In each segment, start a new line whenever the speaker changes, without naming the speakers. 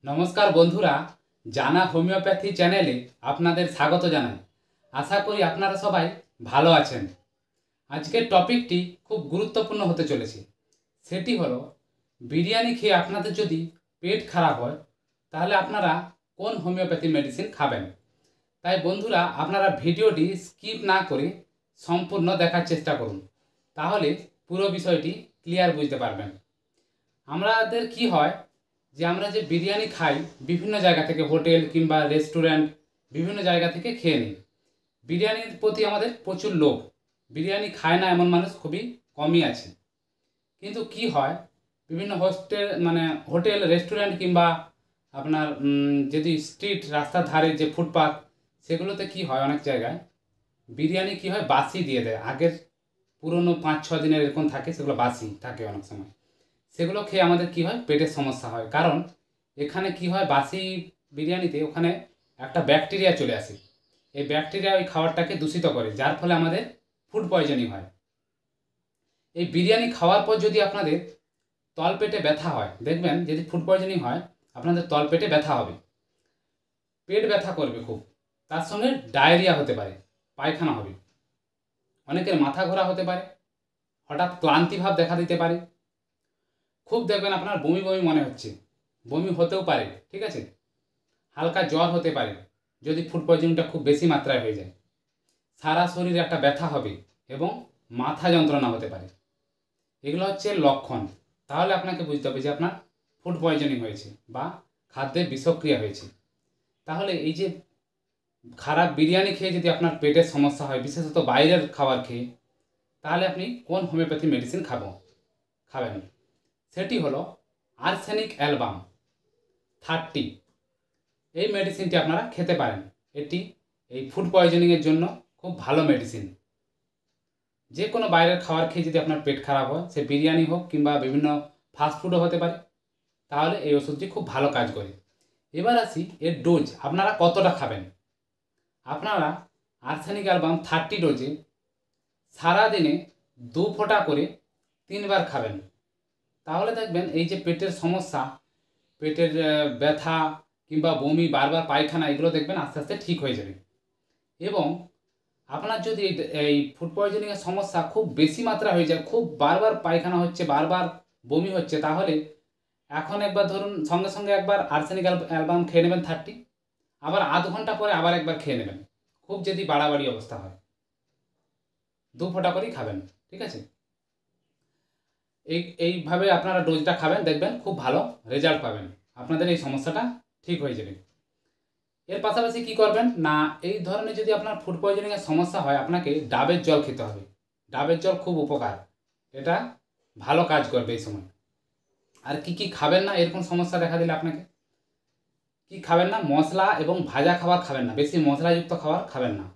নমস্কার বন্ধুরা, জানা হোমিওপ্যাথি চ্যানেলে আপনাদের স্বাগত জানাই। আশা করি আপনারা সবাই ভালো আছেন। আজকের টপিকটি খুব গুরুত্বপূর্ণ হতে চলেছে। সেটি হলো বিরিয়ানি খেয়ে আপনাদের যদি পেট খারাপ হয় তাহলে আপনারা কোন হোমিওপ্যাথি মেডিসিন খাবেন। তাই বন্ধুরা, আপনারা ভিডিওটি স্কিপ না করে সম্পূর্ণ দেখার চেষ্টা করুন, তাহলে পুরো বিষয়টি ক্লিয়ার বুঝতে পারবেন। আমাদের কি হয় যে আমরা যে বিরিয়ানি খাই বিভিন্ন জায়গা থেকে, হোটেল কিংবা রেস্টুরেন্ট, বিভিন্ন জায়গা থেকে খেয়ে নিই। বিরিয়ানির প্রতি আমাদের প্রচুর লোভ। বিরিয়ানি খায় না এমন মানুষ খুবই কমই আছে। কিন্তু কি হয়, বিভিন্ন হোটেল রেস্টুরেন্ট কিংবা আপনার যদি স্ট্রিট রাস্তার ধারে যে ফুটপাথ, সেগুলোতে কি হয়, অনেক জায়গায় বিরিয়ানি কি হয় বাসি দিয়ে দেয়। আগের পুরনো 5-6 দিনের এরকম থাকে, সেগুলো বাসি থাকে অনেক সময়। সেগুলো খেয়ে আমাদের কি হয়, পেটের সমস্যা হয়। কারণ এখানে কি হয়, বাসি বিরিয়ানিতে ওখানে একটা ব্যাকটেরিয়া চলে আসে। এই ব্যাকটেরিয়া ওই খাবারটাকে দূষিত করে, যার ফলে আমাদের ফুড পয়জনিং হয়। এই বিরিয়ানি খাওয়ার পর যদি আপনাদের তলপেটে ব্যথা হয়, দেখবেন যদি ফুড পয়জনিং হয় আপনাদের তলপেটে ব্যথা হবে, পেট ব্যথা করবে খুব, তার সঙ্গে ডায়রিয়া হতে পারে, পায়খানা হবে, অনেকের মাথা ঘোরা হতে পারে, হঠাৎ ক্লান্তিভাব দেখা দিতে পারে, খুব দেখবেন আপনার বমি বমি মনে হচ্ছে, বমি হতেও পারে, ঠিক আছে, হালকা জ্বর হতে পারে যদি ফুড পয়জনিংটা খুব বেশি মাত্রায় হয়ে যায়, সারা শরীরে একটা ব্যথা হবে এবং মাথা যন্ত্রণা হতে পারে। এগুলো হচ্ছে লক্ষণ। তাহলে আপনাকে বুঝতে হবে যে আপনার ফুড পয়জনিং হয়েছে বা খাদ্যের বিষক্রিয়া হয়েছে। তাহলে এই যে খারাপ বিরিয়ানি খেয়ে যদি আপনার পেটের সমস্যা হয়, বিশেষত বাইরের খাবার খেয়ে, তাহলে আপনি কোন হোমিওপ্যাথি মেডিসিন খাবেন। সেটি হলো আর্সেনিক অ্যালবাম 30। এই মেডিসিনটি আপনারা খেতে পারেন। এটি এই ফুড পয়জনিংয়ের জন্য খুব ভালো মেডিসিন। যে কোনো বাইরের খাবার খেয়ে যদি আপনার পেট খারাপ হয়, সে বিরিয়ানি হোক কিংবা বিভিন্ন ফাস্টফুডও হতে পারে, তাহলে এই ওষুধটি খুব ভালো কাজ করে। এবার আসি এর ডোজ, আপনারা কতটা খাবেন। আপনারা আর্সেনিক অ্যালবাম 30 ডোজে সারাদিনে 2 ফোঁটা করে 3 বার খাবেন। তাহলে দেখবেন এই যে পেটের সমস্যা, পেটের ব্যথা কিংবা বমি, বারবার পায়খানা, এগুলো দেখবেন আস্তে আস্তে ঠিক হয়ে যাবে। এবং আপনার যদি এই ফুড পয়জনিংয়ের সমস্যা খুব বেশি মাত্রা হয়ে যায়, খুব বারবার পায়খানা হচ্ছে, বারবার বমি হচ্ছে, তাহলে এখন একবার ধরুন সঙ্গে সঙ্গে একবার আর্সেনিক অ্যালবাম খেয়ে নেবেন 30, আবার আধ ঘন্টা পরে আবার একবার খেয়ে নেবেন। খুব যদি বাড়াবাড়ি অবস্থা হয় 2 ফোঁটা করেই খাবেন, ঠিক আছে। এইভাবে আপনারা ডোজটা খাবেন, দেখবেন খুব ভালো রেজাল্ট পাবেন, আপনাদের এই সমস্যাটা ঠিক হয়ে যাবে। এর পাশাপাশি কি করবেন না, এই ধরনের যদি আপনার ফুড পয়জনিংয়ের সমস্যা হয়, আপনাকে ডাবের জল খেতে হবে। ডাবের জল খুব উপকার, এটা ভালো কাজ করবে এই সময়। আর কি কি খাবেন না এরকম সমস্যা দেখা দিলে আপনাকে, কি খাবেন না, মশলা এবং ভাজা খাবার খাবেন না, বেশি মশলাযুক্ত খাবার খাবেন না,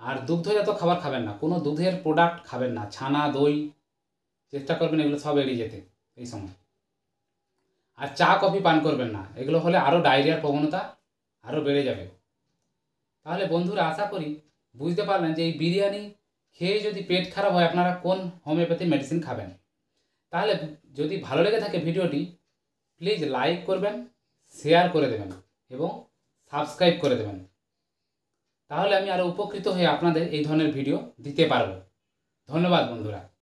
আর দুগ্ধজাত খাবার খাবেন না, কোনো দুধের প্রোডাক্ট খাবেন না, ছানা, দই, চেষ্টা করবেন এগুলো সব এড়িয়ে যেতে এই সময়। আর চা কফি পান করবেন না, এগুলো হলে আরও ডায়রিয়ার প্রবণতা আরও বেড়ে যাবে। তাহলে বন্ধুরা, আশা করি বুঝতে পারলেন যে এই বিরিয়ানি খেয়ে যদি পেট খারাপ হয় আপনারা কোন হোমিওপ্যাথি মেডিসিন খাবেন। তাহলে যদি ভালো লেগে থাকে ভিডিওটি, প্লিজ লাইক করবেন, শেয়ার করে দেবেন এবং সাবস্ক্রাইব করে দেবেন। তাহলে আমি আরও উপকৃত হয়ে আপনাদের এই ধরনের ভিডিও দিতে পারব। ধন্যবাদ বন্ধুরা।